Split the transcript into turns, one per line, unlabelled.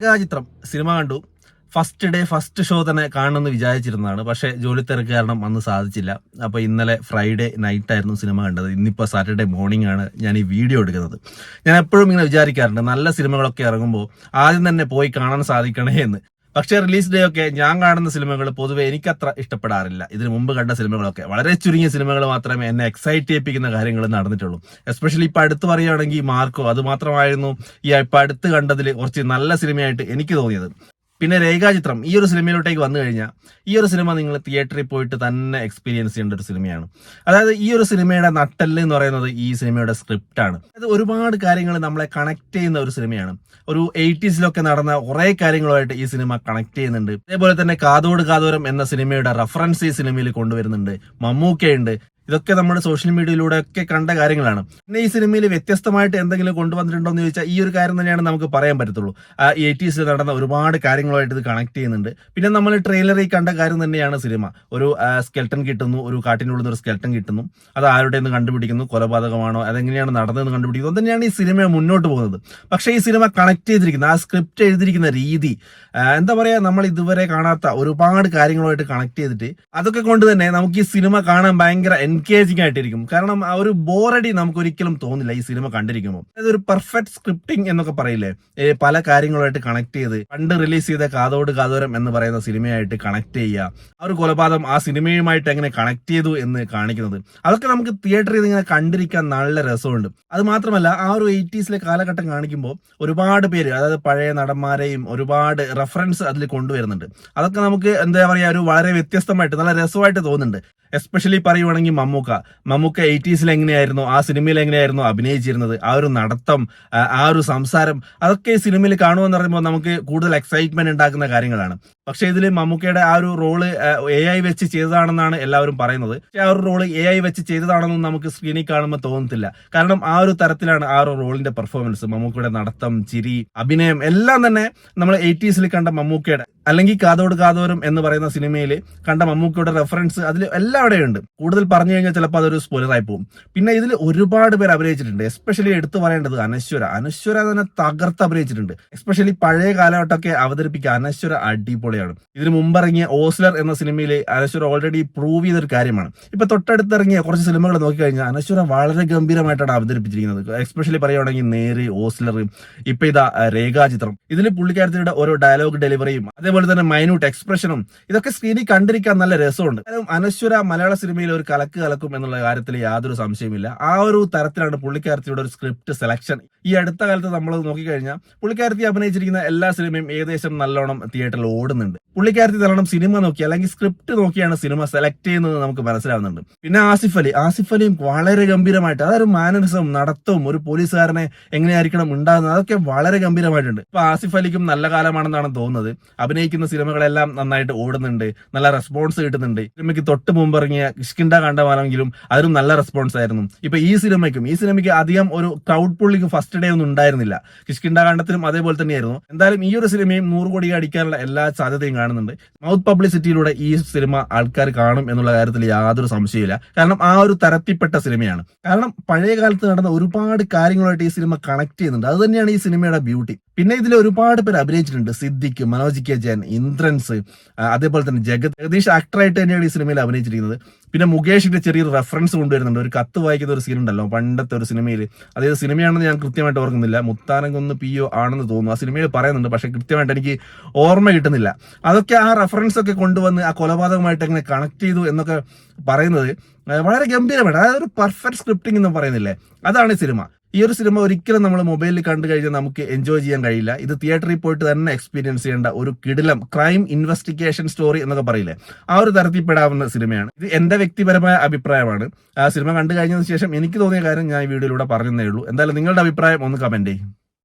ചിത്രം സിനിമ കണ്ടു. First show തന്നെ കാണണമെന്ന് വിചാരിച്ചിരുന്നതാണ്. പക്ഷേ ജോലി തിരക്ക് കാരണം അന്ന് സാധിച്ചില്ല. അപ്പോൾ ഇന്നലെ ഫ്രൈഡേ നൈറ്റ് ആയിരുന്നു സിനിമ കണ്ടത്. ഇന്നിപ്പോൾ സാറ്റർഡേ മോർണിംഗ് ആണ് ഞാൻ ഈ വീഡിയോ എടുക്കുന്നത്. ഞാൻ എപ്പോഴും ഇങ്ങനെ വിചാരിക്കാറുണ്ട്, നല്ല സിനിമകളൊക്കെ ഇറങ്ങുമ്പോൾ ആദ്യം തന്നെ പോയി കാണാൻ സാധിക്കണേ എന്ന്. പക്ഷേ റിലീസ് ഡേ ഒക്കെ ഞാൻ കാണുന്ന സിനിമകൾ പൊതുവെ എനിക്കത്ര ഇഷ്ടപ്പെടാറില്ല. ഇതിനു മുമ്പ് കണ്ട സിനിമകളൊക്കെ വളരെ ചുരുങ്ങിയ സിനിമകൾ മാത്രമേ എന്നെ എക്സൈറ്റ് ചെയ്യിപ്പിക്കുന്ന കാര്യങ്ങൾ നടന്നിട്ടുള്ളൂ. എസ്പെഷ്യലി ഇപ്പൊ അടുത്ത് പറയുകയാണെങ്കിൽ മാർക്കോ, അത് മാത്രമായിരുന്നു ഈ ഇപ്പൊ അടുത്ത് കണ്ടതിൽ കുറച്ച് നല്ല സിനിമയായിട്ട് എനിക്ക് തോന്നിയത്. പിന്നെ രേഖാചിത്രം, ഈ ഒരു സിനിമയിലോട്ടേക്ക് വന്നു കഴിഞ്ഞാൽ ഈ ഒരു സിനിമ നിങ്ങൾ തിയേറ്ററിൽ പോയിട്ട് തന്നെ എക്സ്പീരിയൻസ് ചെയ്യേണ്ട ഒരു സിനിമയാണ്. അതായത് ഈ ഒരു സിനിമയുടെ നട്ടെല്ല് എന്ന് പറയുന്നത് ഈ സിനിമയുടെ സ്ക്രിപ്റ്റാണ്. അത് ഒരുപാട് കാര്യങ്ങൾ നമ്മളെ കണക്ട് ചെയ്യുന്ന ഒരു സിനിമയാണ്. ഒരു 80s നടന്ന കുറെ കാര്യങ്ങളുമായിട്ട് ഈ സിനിമ കണക്ട് ചെയ്യുന്നുണ്ട്. അതേപോലെ തന്നെ കാതോട് കാതോരം എന്ന സിനിമയുടെ റെഫറൻസ് ഈ സിനിമയിൽ കൊണ്ടുവരുന്നുണ്ട്. മമ്മൂക്കയുണ്ട്. ഇതൊക്കെ നമ്മുടെ സോഷ്യൽ മീഡിയയിലൂടെ ഒക്കെ കണ്ട കാര്യങ്ങളാണ്. പിന്നെ ഈ സിനിമയിൽ വ്യത്യസ്തമായിട്ട് എന്തെങ്കിലും കൊണ്ടുവന്നിട്ടുണ്ടോ എന്ന് ചോദിച്ചാൽ ഈ ഒരു കാര്യം തന്നെയാണ് നമുക്ക് പറയാൻ പറ്റത്തുള്ളൂ. 80s നടന്ന ഒരുപാട് കാര്യങ്ങളുമായിട്ട് ഇത് കണക്ട് ചെയ്യുന്നുണ്ട്. പിന്നെ നമ്മൾ ട്രെയിലറിൽ കണ്ട കാര്യം തന്നെയാണ് സിനിമ. ഒരു സ്കെൽട്ടൻ കിട്ടുന്നു, ഒരു കാട്ടിനുള്ളിൽ ഒരു സ്കെൽട്ടൻ കിട്ടുന്നു, അത് ആരുടെ നിന്ന് കണ്ടുപിടിക്കുന്നു, കൊലപാതകമാണോ, അതെങ്ങനെയാണ് നടന്നതെന്ന് കണ്ടുപിടിക്കുന്നു. അത് തന്നെയാണ് ഈ സിനിമ മുന്നോട്ട് പോകുന്നത്. പക്ഷേ ഈ സിനിമ കണക്ട് ചെയ്തിരിക്കുന്ന, ആ സ്ക്രിപ്റ്റ് എഴുതിയിരിക്കുന്ന രീതി, എന്താ പറയാ, നമ്മൾ ഇതുവരെ കാണാത്ത ഒരുപാട് കാര്യങ്ങളുമായിട്ട് കണക്ട് ചെയ്തിട്ട് അതൊക്കെ കൊണ്ട് തന്നെ നമുക്ക് ഈ സിനിമ കാണാൻ ഭയങ്കര എൻഗേജിങ് ആയിട്ടിരിക്കും. കാരണം ആ ഒരു ബോറടി നമുക്ക് ഒരിക്കലും തോന്നില്ല ഈ സിനിമ കണ്ടിരിക്കുമ്പോൾ. അതായത് ഒരു പെർഫെക്റ്റ് സ്ക്രിപ്റ്റിംഗ് എന്നൊക്കെ പറയില്ലേ, പല കാര്യങ്ങളുമായിട്ട് കണക്ട് ചെയ്ത് പണ്ട് റിലീസ് ചെയ്ത കാതോട് കാതോരം എന്ന് പറയുന്ന സിനിമയായിട്ട് കണക്ട് ചെയ്യുക, ആ ഒരു കൊലപാതകം ആ സിനിമയുമായിട്ട് എങ്ങനെ കണക്ട് ചെയ്തു എന്ന് കാണിക്കുന്നത്, അതൊക്കെ നമുക്ക് തിയേറ്ററിൽ ഇങ്ങനെ കണ്ടിരിക്കാൻ നല്ല രസമുണ്ട്. അത് മാത്രമല്ല ആ ഒരു 80s കാലഘട്ടം കാണിക്കുമ്പോൾ ഒരുപാട് പേര്, അതായത് പഴയ നടന്മാരെയും ഒരുപാട് റെഫറൻസ് അതിൽ കൊണ്ടുവരുന്നുണ്ട്. അതൊക്കെ നമുക്ക് എന്താ പറയാ, ഒരു വളരെ വ്യത്യസ്തമായിട്ട് നല്ല രസമായിട്ട് തോന്നുന്നുണ്ട്. എസ്പെഷ്യലി പറയുവാണെങ്കിൽ മമ്മൂക്ക 80s എങ്ങനെയായിരുന്നു, ആ സിനിമയിൽ എങ്ങനെയായിരുന്നു അഭിനയിച്ചിരുന്നത്, ആ ഒരു നടത്തം, ആ ഒരു സംസാരം, അതൊക്കെ ഈ സിനിമയിൽ കാണുമെന്ന് പറയുമ്പോൾ നമുക്ക് കൂടുതൽ എക്സൈറ്റ്മെന്റ് ഉണ്ടാക്കുന്ന കാര്യങ്ങളാണ്. പക്ഷെ ഇതിൽ മമ്മൂക്കയുടെ ആ ഒരു റോള് AI വെച്ച് ചെയ്തതാണെന്നാണ് എല്ലാവരും പറയുന്നത്. പക്ഷെ ആ ഒരു റോള് AI വെച്ച് ചെയ്തതാണെന്നും നമുക്ക് സ്ക്രീനിൽ കാണുമ്പോൾ തോന്നത്തില്ല. കാരണം ആ ഒരു തരത്തിലാണ് ആ ഒരു റോളിന്റെ പെർഫോമൻസ്, മമ്മൂക്കയുടെ നടത്തം, ചിരി, അഭിനയം എല്ലാം തന്നെ നമ്മൾ 80s കണ്ട മമ്മൂക്കയുടെ, അല്ലെങ്കിൽ കാതോട് കാതോരം എന്ന് പറയുന്ന സിനിമയിൽ കണ്ട മമ്മൂക്കയുടെ റെഫറൻസ് അതിൽ എല്ലാവിടെയും ഉണ്ട്. കൂടുതൽ പറഞ്ഞു കഴിഞ്ഞാൽ ചിലപ്പോൾ അതൊരു സ്പോയിലറായി പോകും. പിന്നെ ഇതിൽ ഒരുപാട് പേര് അഭിനയിച്ചിട്ടുണ്ട്. എസ്പെഷ്യലി എടുത്തു പറയേണ്ടത് അനശ്വര തന്നെ തകർത്ത് അഭിനയിച്ചിട്ടുണ്ട്. എസ്പെഷ്യലി പഴയ കാലഘട്ടമൊക്കെ അവതരിപ്പിക്കുക അനശ്വര അടിപൊളിയാണ്. ഇതിന് മുമ്പിറങ്ങിയ ഓസ്ലർ എന്ന സിനിമയിൽ അനശ്വര ഓൾറെഡി പ്രൂവ് ചെയ്തൊരു കാര്യമാണ്. ഇപ്പൊ തൊട്ടടുത്തിറങ്ങിയ കുറച്ച് സിനിമകൾ നോക്കിക്കഴിഞ്ഞാൽ അനശ്വര വളരെ ഗംഭീരമായിട്ടാണ് അവതരിപ്പിച്ചിരിക്കുന്നത്. എസ്പെഷ്യലി പറയുകയാണെങ്കിൽ നേര്, ഓസ്ലർ, ഇപ്പൊ ഇതാ രേഖാചിത്രം, ഇതിൽ പുള്ളിക്കാരത്തിയുടെ ഓരോ ഡയലോഗ് ഡെലിവറിയും അതേപോലെ തന്നെ മൈന്യൂട്ട് എക്സ്പ്രഷനും ഇതൊക്കെ സ്ക്രീനിൽ കണ്ടിരിക്കാൻ നല്ല രസമുണ്ട്. അനശ്വര മലയാള സിനിമയിൽ ഒരു കലക്കും എന്നുള്ള കാര്യത്തിൽ യാതൊരു സംശയമില്ല. ആ ഒരു തരത്തിലാണ് പുള്ളിക്കാരത്തിയുടെ ഒരു സ്ക്രിപ്റ്റ് സെലക്ഷൻ. ഈ അടുത്ത കാലത്ത് നമ്മൾ നോക്കിക്കഴിഞ്ഞാൽ പുള്ളിക്കാരത്തി അഭിനയിച്ചിരിക്കുന്ന എല്ലാ സിനിമയും ഏകദേശം നല്ലോണം തിയേറ്ററിൽ ഓടുന്നുണ്ട്. പുള്ളിക്കാരത്തി നല്ലോണം സിനിമ നോക്കി അല്ലെങ്കിൽ സ്ക്രിപ്റ്റ് നോക്കിയാണ് സിനിമ സെലക്ട് ചെയ്യുന്നത് നമുക്ക് മനസ്സിലാവുന്നുണ്ട്. പിന്നെ ആസിഫ് അലിയും വളരെ ഗംഭീരമായിട്ട്, അതൊരു മാനറിസം, നടത്തവും, ഒരു പോലീസുകാരനെ എങ്ങനെയായിരിക്കണം ഉണ്ടാകുന്നത്, അതൊക്കെ വളരെ ഗംഭീരമായിട്ടുണ്ട്. ഇപ്പൊ ആസിഫ് അലിക്കും നല്ല കാലമാണെന്നാണ് തോന്നുന്നത്. അഭിനയിക്കുന്ന സിനിമകളെല്ലാം നന്നായിട്ട് ഓടുന്നുണ്ട്, നല്ല റെസ്പോൺസ് കിട്ടുന്നുണ്ട്. സിനിമയ്ക്ക് തൊട്ട് മുമ്പ് ഇറങ്ങിയ കിഷ്കിന്ധ കാണ്ഡമാണെങ്കിലും അതിനും നല്ല റെസ്പോൺസ് ആയിരുന്നു. ഇപ്പൊ ഈ സിനിമയ്ക്ക് അധികം ഒരു ക്രൗഡ് പുള്ളിക്ക് ഫസ്റ്റ് ഡേ ഒന്നും ഉണ്ടായിരുന്നില്ല. കിഷ്കിന്ധ കാണ്ഡത്തിലും അതേപോലെ തന്നെയായിരുന്നു. എന്തായാലും ഈ ഒരു സിനിമയും 100 കോടി അടിക്കാനുള്ള എല്ലാ സാധ്യതയും കാണുന്നുണ്ട്. മൗത്ത് പബ്ലിസിറ്റിയിലൂടെ ഈ സിനിമ ആൾക്കാർ കാണും എന്നുള്ള കാര്യത്തിൽ യാതൊരു സംശയമില്ല. കാരണം ആ ഒരു തരത്തിൽപ്പെട്ട സിനിമയാണ്. കാരണം പഴയ കാലത്ത് നടന്ന ഒരുപാട് കാര്യങ്ങളായിട്ട് ഈ സിനിമ കണക്ട് ചെയ്യുന്നുണ്ട്. അത് തന്നെയാണ് ഈ സിനിമയുടെ ബ്യൂട്ടി. പിന്നെ ഇതിൽ ഒരുപാട് പേര് അഭിനയിച്ചിട്ടുണ്ട്. സിദ്ദിഖ്, മനോജ് കെ ജയൻ, ഇന്ദ്രൻസ്, അതേപോലെ തന്നെ ജഗദീഷ് ആക്ടറായിട്ട് തന്നെയാണ് ഈ സിനിമയിൽ അഭിനയിച്ചിരിക്കുന്നത്. പിന്നെ മുകേഷിന്റെ ചെറിയൊരു റെഫറൻസ് കൊണ്ടുവരുന്നുണ്ട്. ഒരു കത്ത് വായിക്കുന്ന ഒരു സീൻ ഉണ്ടല്ലോ പണ്ടത്തെ ഒരു സിനിമയിൽ, അതായത് സിനിമയാണെന്ന് ഞാൻ കൃത്യമായിട്ട് ഓർക്കുന്നില്ല, മുത്താനംകുന്ന് PO ആണെന്ന് തോന്നുന്നു. ആ സിനിമയിൽ പറയുന്നുണ്ട്, പക്ഷെ കൃത്യമായിട്ട് എനിക്ക് ഓർമ്മ കിട്ടുന്നില്ല. അതൊക്കെ ആ റെഫറൻസ് ഒക്കെ കൊണ്ടുവന്ന് ആ കൊലപാതകമായിട്ട് എങ്ങനെ കണക്ട് ചെയ്തു എന്നൊക്കെ പറയുന്നത് വളരെ ഗംഭീരമായിട്ട്, അതായത് ഒരു പെർഫെക്റ്റ് സ്ക്രിപ്റ്റിംഗ് എന്ന് പറയുന്നില്ലേ, അതാണ് ഈ സിനിമ. ഈ ഒരു സിനിമ ഒരിക്കലും നമ്മൾ മൊബൈലിൽ കണ്ടു കഴിഞ്ഞാൽ നമുക്ക് എൻജോയ് ചെയ്യാൻ കഴിയില്ല. ഇത് തിയേറ്ററിൽ പോയിട്ട് തന്നെ എക്സ്പീരിയൻസ് ചെയ്യേണ്ട ഒരു കിടിലം ക്രൈം ഇൻവെസ്റ്റിഗേഷൻ സ്റ്റോറി എന്നൊക്കെ പറയില്ലേ, ആ ഒരു തരത്തിൽപ്പെടാവുന്ന സിനിമയാണ്. ഇത് എന്റെ വ്യക്തിപരമായ അഭിപ്രായമാണ്. ആ സിനിമ കണ്ടു കഴിഞ്ഞതിന് ശേഷം എനിക്ക് തോന്നിയ കാര്യം ഞാൻ ഈ വീഡിയോയിലൂടെ പറഞ്ഞതേ ഉള്ളൂ. എന്തായാലും നിങ്ങളുടെ അഭിപ്രായം ഒന്ന് കമന്റ് ചെയ്യും.